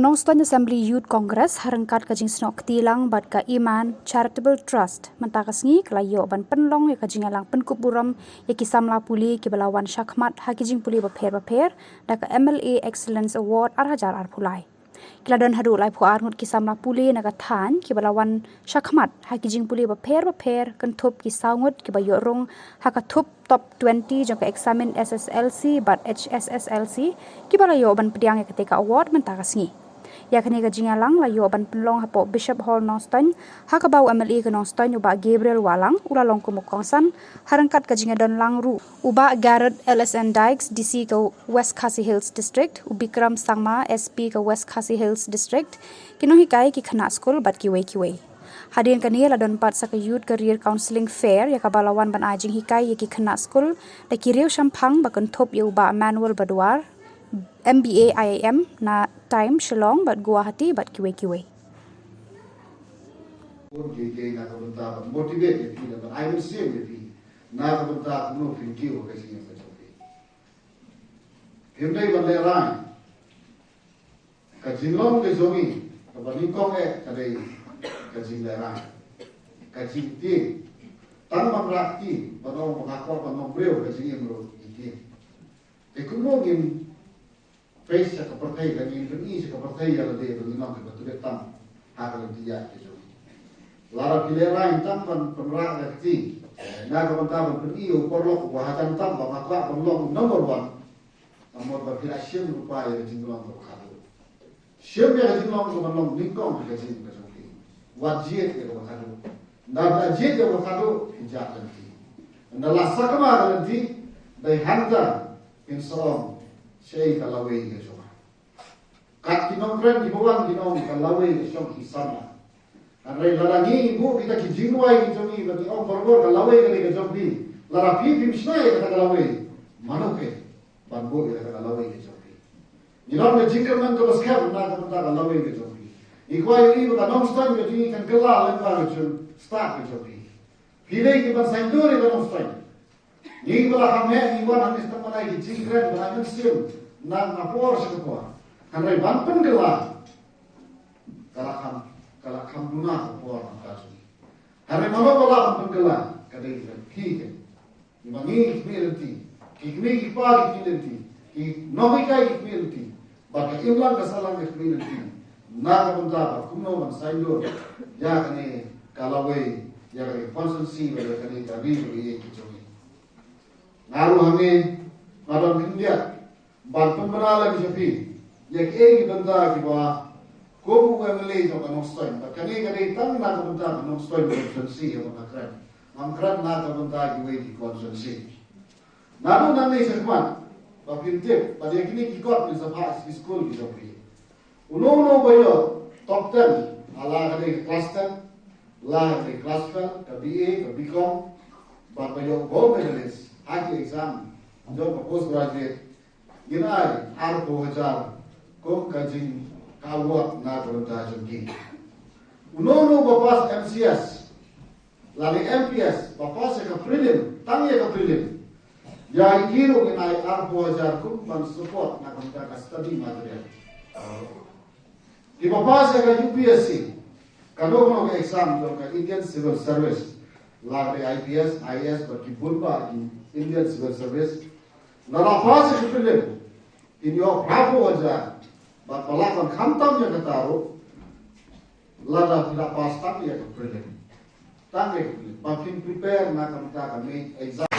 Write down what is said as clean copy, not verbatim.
Nongstoiñ Assembly Youth Congress harangkat kajing senok ketilang bat ka Iman Charitable Trust mentakas ngi kelayo ban penlong ya kajing alang Pynkup Burom ya ki Samla Pule ki belawan syakmat ha kajing Pule baper da ka MLA Excellence Award arhajar arpulai. Kiladon hadu lai puar ngut ki Samla Pule na ka than ki belawan syakmat ha kajing Pule baper kentup ki saungut ki bayo rong ha ka tup top 20 jong ka examen SSLC bat HSSLC ki balayo ban pediang ya ketika award mentakas ngi. Ya kini kajing alang layo ban penlong hapo Bishop Hall Nongstoiñ ha ka bau MLA ke Nongstoiñ uba Gabriel Walang ulalong kumukongsan harangkat kajing don langru uba Garrett LSN Dykes DC ke West Khasi Hills District ubikram Sangma SP ke West Khasi Hills District kino hikai ki khana school bat kiwe hadirin kani ladon pat sa youth career counseling fair ya kabalawan ban ajing hikai ya ki khana school da kiriu shampang bakon top ya uba manual badwar MBA IAM na time Shillong bat Guwahati bat kiwe. Na kabunta motivate it but I will say with it na kabunta no finki ho kasi yung kachopi. Himday bande ran ka jinglong ke jomi ka balingkong kadai ka jingleran ka jingti tan mamrakti bano makakor bano breu ka jingim ro iti. Ekumogin face sa kapartay lagi ini sa kapartay ala de belinong ke betul tam hakal dia ke jomi. Lara pilera intam penrak ngerti. Na kabantaban pergi uporlok wahatan tam bakwa penlok nomor 1. Nomor berpila syem rupaya jinglong ko khadu. Syem ya jinglong ko manlong lingkong ke jing ke joki. Wajib ke ko khadu. Na wajib ke ko khadu hijab nanti. Ndala sakma nanti dai handa insom Syai kalawai ke syoma. Kat kinong kren dibuang kinong kalawai ke syom Samla. Anrai larangi ibu kita ki jingwai ki jomi bagi ong borgor kalawai ke jomi. Lara pi misnai ke kalawai. Manoke banbo ke kalawai ke jomi. Nilong ke jingkerman ke baskar na ka kalawai ke jomi. Ikwai ibu ka Nongstoiñ ke jingi kan kala lempa ke jom start ke jomi. Pilai ki ban sainduri ke Nongstoiñ. Ni bala kami ni wan hamis temanai ki jingkren bala sim na napor sekepor. Kanai banpen gela. Kalakam duna kopor makasu. Kanai malo bala banpen gela kadai ki. Ni mangi kmelenti. Ki kmi pa ki kmelenti. Ki nomi kai ki kmelenti. Baka imlang kasalang ki kmelenti. Na kabunta kumno man saindo. Ya kani kalawai ya kani constancy bala kani kami bagi ki Ngaru kami madam India bantu menala bisapi yak egi benda kiba kopu MLA jauh Nongstoiñ kani tang nak benda Nongstoiñ konsensi yang makran makran nak benda kiwe di konsensi naru nanti sekmat bapintip pada kini kikot di sepas di school bisapi uno bayo top 10 ala kani kelas 10 lah kani kelas 12 ke BA ke BCom bayo gold medalist Haki exam, jom postgraduate, ginai arpo hajar, kom kajing kawat na kerja jengki. Unono bapas MCS, lali MPS, bapas ke prelim, tanya ke prelim. Ya ikiru ginai arpo hajar kum ban support na kerja study material. Di bapas ke UPSC, kalau ke exam jom ke Indian Civil Service. Lari IPS, IS berkibun ba in Indian Civil Service. Nalapas sa kipilim, inyo prapo aja, bat palakan kantam niya kataro, lada pinapas tang niya kipilim. Tang niya kipilim, makin prepare na kami exam.